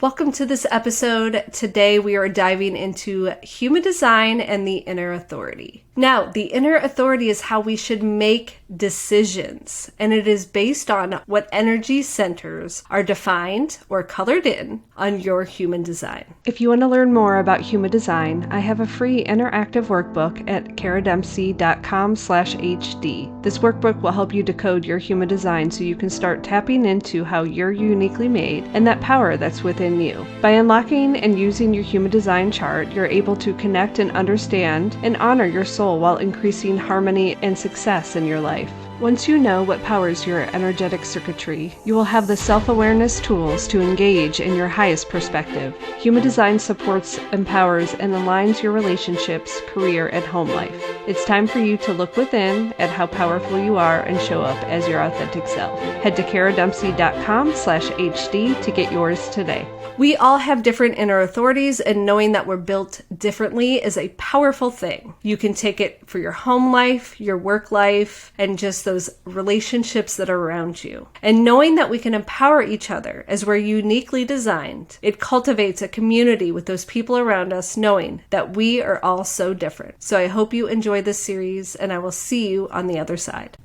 Welcome to this episode. Today we are diving into human design and the inner authority. Now, the inner authority is how we should make decisions, and it is based on what energy centers are defined or colored in on your human design. If you want to learn more about human design, I have a free interactive workbook at karadempsey.com/HD. This workbook will help you decode your human design so you can start tapping into how you're uniquely made and that power that's within you. By unlocking and using your human design chart, you're able to connect and understand and honor your soul while increasing harmony and success in your life. Once you know what powers your energetic circuitry, you will have the self-awareness tools to engage in your highest perspective. Human design supports, empowers, and aligns your relationships, career, and home life. It's time for you to look within at how powerful you are and show up as your authentic self. Head to karadempsey.com/HD to get yours today. We all have different inner authorities, and knowing that we're built differently is a powerful thing. You can take it for your home life, your work life, and just those relationships that are around you. And knowing that we can empower each other as we're uniquely designed, it cultivates a community with those people around us, knowing that we are all so different. So I hope you enjoy this series, and I will see you on the other side.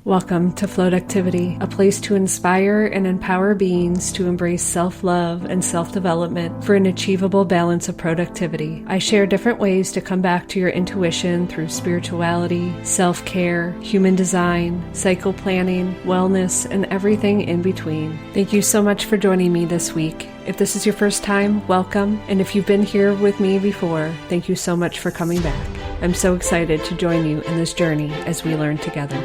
Welcome to Floaductivity, a place to inspire and empower beings to embrace self-love and self-development for an achievable balance of productivity. I share different ways to come back to your intuition through spirituality, self-care, human design, cycle planning, wellness, and everything in between. Thank you so much for joining me this week. If this is your first time, welcome. And if you've been here with me before, thank you so much for coming back. I'm so excited to join you in this journey as we learn together.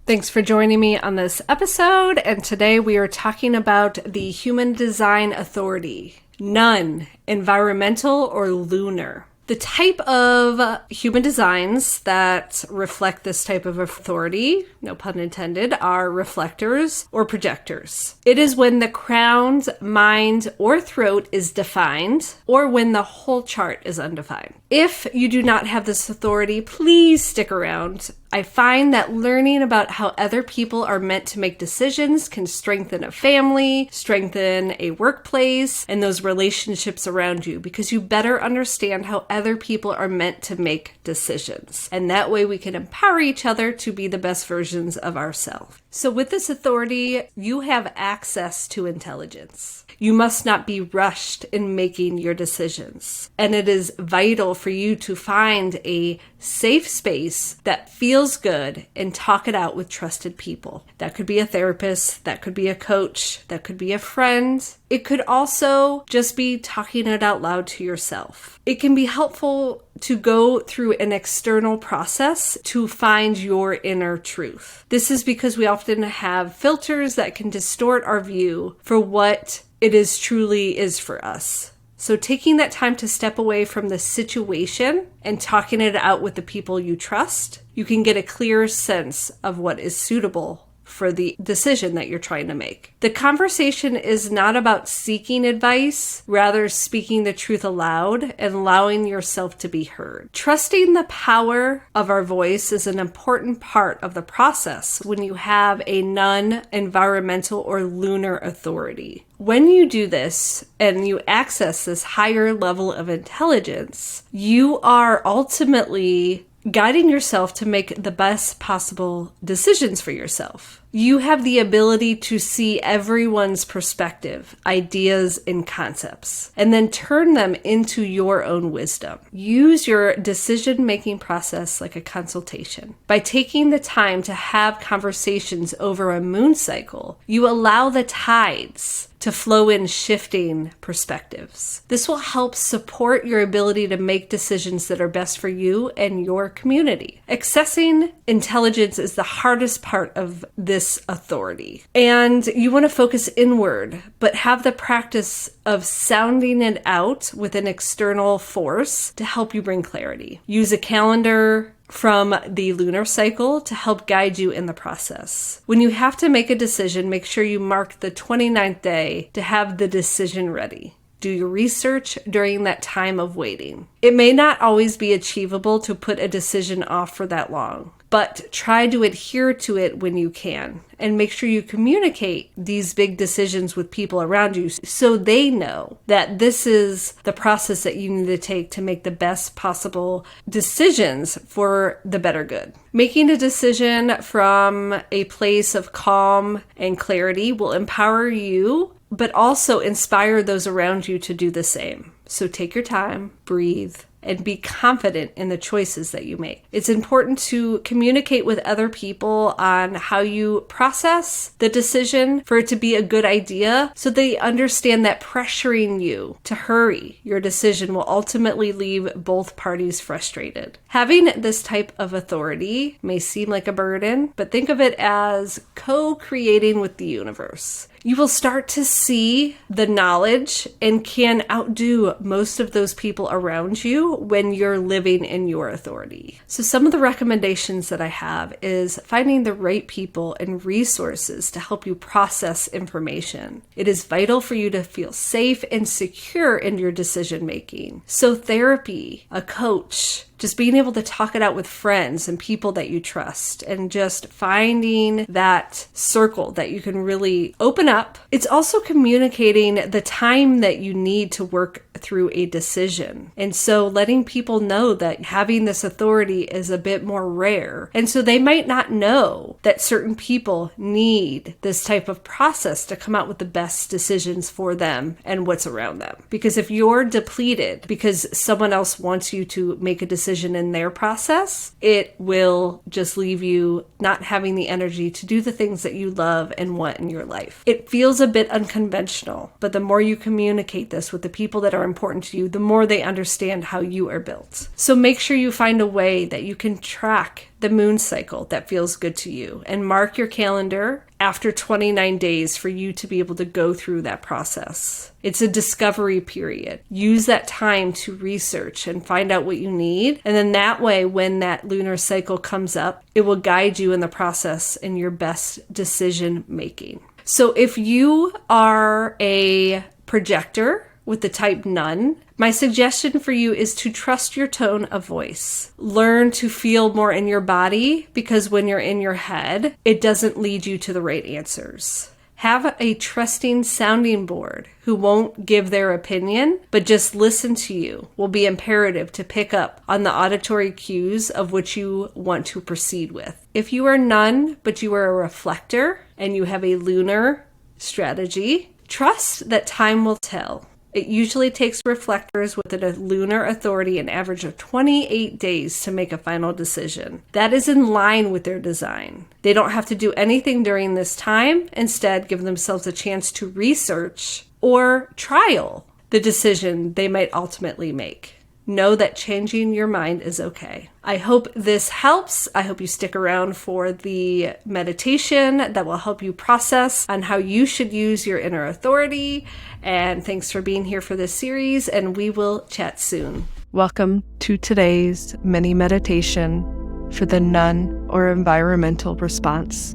Thanks for joining me on this episode, and today we are talking about the human design authority. None, environmental or lunar. The type of human designs that reflect this type of authority, no pun intended, are reflectors or projectors. It is when the crown, mind, or throat is defined, or when the whole chart is undefined. If you do not have this authority, please stick around. I find that learning about how other people are meant to make decisions can strengthen a family, strengthen a workplace, and those relationships around you, because you better understand how other people are meant to make decisions. And that way we can empower each other to be the best versions of ourselves. So with this authority, you have access to intelligence. You must not be rushed in making your decisions. And it is vital for you to find a safe space that feels good and talk it out with trusted people. That could be a therapist, that could be a coach, that could be a friend. It could also just be talking it out loud to yourself. It can be helpful to go through an external process to find your inner truth. This is because we often have filters that can distort our view for what it is truly is for us. So taking that time to step away from the situation and talking it out with the people you trust, you can get a clearer sense of what is suitable for the decision that you're trying to make. The conversation is not about seeking advice, rather speaking the truth aloud and allowing yourself to be heard. Trusting the power of our voice is an important part of the process when you have a non-environmental or lunar authority. When you do this and you access this higher level of intelligence, you are ultimately guiding yourself to make the best possible decisions for yourself. You have the ability to see everyone's perspective, ideas, and concepts, and then turn them into your own wisdom. Use your decision-making process like a consultation. By taking the time to have conversations over a moon cycle, you allow the tides to flow in shifting perspectives. This will help support your ability to make decisions that are best for you and your community. Accessing intelligence is the hardest part of this authority. And you want to focus inward, but have the practice of sounding it out with an external force to help you bring clarity. Use a calendar from the lunar cycle to help guide you in the process. When you have to make a decision, make sure you mark the 29th day to have the decision ready. Do your research during that time of waiting. It may not always be achievable to put a decision off for that long, but try to adhere to it when you can, and make sure you communicate these big decisions with people around you so they know that this is the process that you need to take to make the best possible decisions for the better good. Making a decision from a place of calm and clarity will empower you, but also inspire those around you to do the same. So take your time, breathe, and be confident in the choices that you make. It's important to communicate with other people on how you process the decision for it to be a good idea, so they understand that pressuring you to hurry your decision will ultimately leave both parties frustrated. Having this type of authority may seem like a burden, but think of it as co-creating with the universe. You will start to see the knowledge and can outdo most of those people around you when you're living in your authority. So some of the recommendations that I have is finding the right people and resources to help you process information. It is vital for you to feel safe and secure in your decision making. So therapy, a coach, just being able to talk it out with friends and people that you trust, and just finding that circle that you can really open up. It's also communicating the time that you need to work through a decision. And so letting people know that having this authority is a bit more rare. And so they might not know that certain people need this type of process to come out with the best decisions for them and what's around them. Because if you're depleted because someone else wants you to make a decision in their process, it will just leave you not having the energy to do the things that you love and want in your life. It feels a bit unconventional, but the more you communicate this with the people that are important to you, the more they understand how you are built. So make sure you find a way that you can track the moon cycle that feels good to you, and mark your calendar after 29 days for you to be able to go through that process. It's a discovery period. Use that time to research and find out what you need. And then that way, when that lunar cycle comes up, it will guide you in the process in your best decision making. So if you are a projector with the type none, my suggestion for you is to trust your tone of voice. Learn to feel more in your body, because when you're in your head, it doesn't lead you to the right answers. Have a trusting sounding board who won't give their opinion, but just listen to you. Will be imperative to pick up on the auditory cues of which you want to proceed with. If you are none, but you are a reflector and you have a lunar strategy, trust that time will tell. It usually takes reflectors with a lunar authority an average of 28 days to make a final decision. That is in line with their design. They don't have to do anything during this time. Instead, give themselves a chance to research or trial the decision they might ultimately make. Know that changing your mind is okay. I hope this helps. I hope you stick around for the meditation that will help you process on how you should use your inner authority. And thanks for being here for this series, and we will chat soon. Welcome to today's mini meditation for the none or environmental response.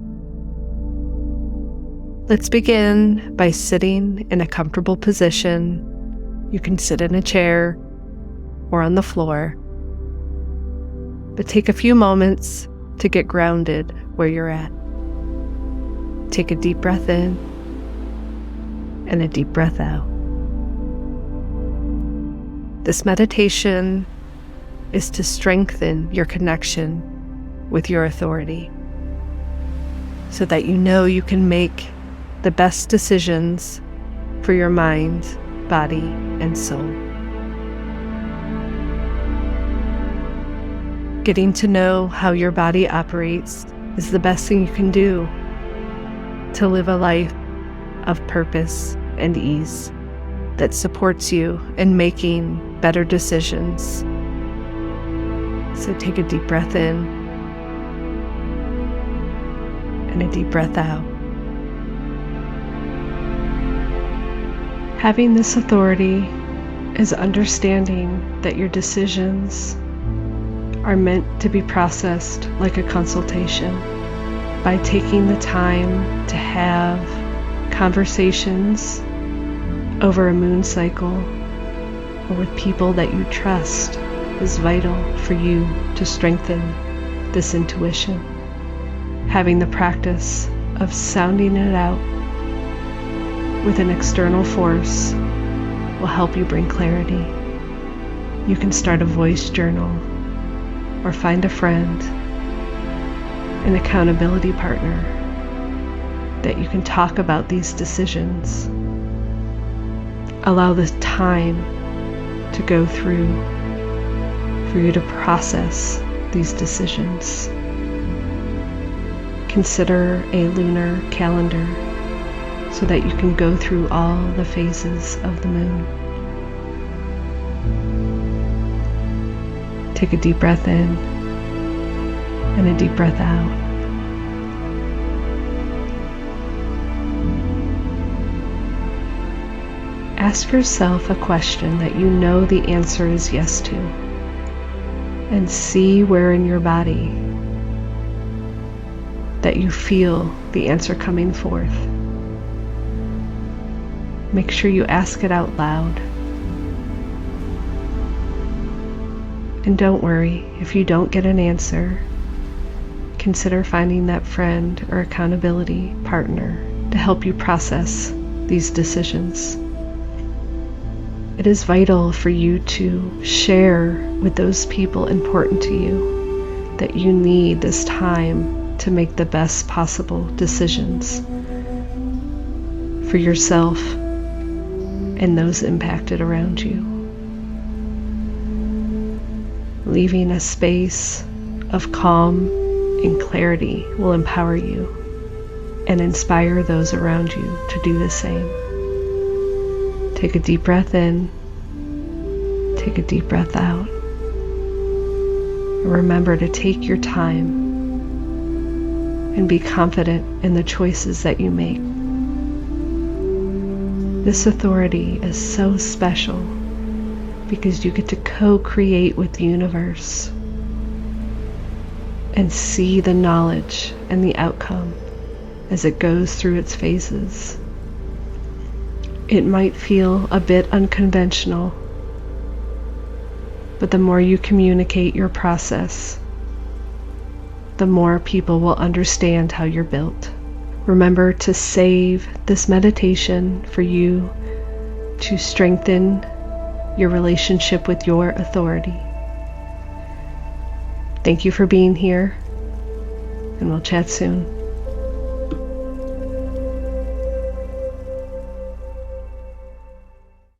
Let's begin by sitting in a comfortable position. You can sit in a chair or on the floor, but take a few moments to get grounded where you're at. Take a deep breath in and a deep breath out. This meditation is to strengthen your connection with your authority so that you know you can make the best decisions for your mind, body, and soul. Getting to know how your body operates is the best thing you can do to live a life of purpose and ease that supports you in making better decisions. So take a deep breath in and a deep breath out. Having this authority is understanding that your decisions are meant to be processed like a consultation. By taking the time to have conversations over a moon cycle or with people that you trust is vital for you to strengthen this intuition. Having the practice of sounding it out with an external force will help you bring clarity. You can start a voice journal or find a friend, an accountability partner that you can talk about these decisions. Allow the time to go through for you to process these decisions. Consider a lunar calendar so that you can go through all the phases of the moon. Take a deep breath in and a deep breath out. Ask yourself a question that you know the answer is yes to, and see where in your body that you feel the answer coming forth. Make sure you ask it out loud. And don't worry if you don't get an answer. Consider finding that friend or accountability partner to help you process these decisions. It is vital for you to share with those people important to you that you need this time to make the best possible decisions for yourself and those impacted around you. Leaving a space of calm and clarity will empower you and inspire those around you to do the same. Take a deep breath in, take a deep breath out. And remember to take your time and be confident in the choices that you make. This authority is so special because you get to co-create with the universe and see the knowledge and the outcome as it goes through its phases. It might feel a bit unconventional, but the more you communicate your process, the more people will understand how you're built. Remember to save this meditation for you to strengthen your relationship with your authority. Thank you for being here, and we'll chat soon.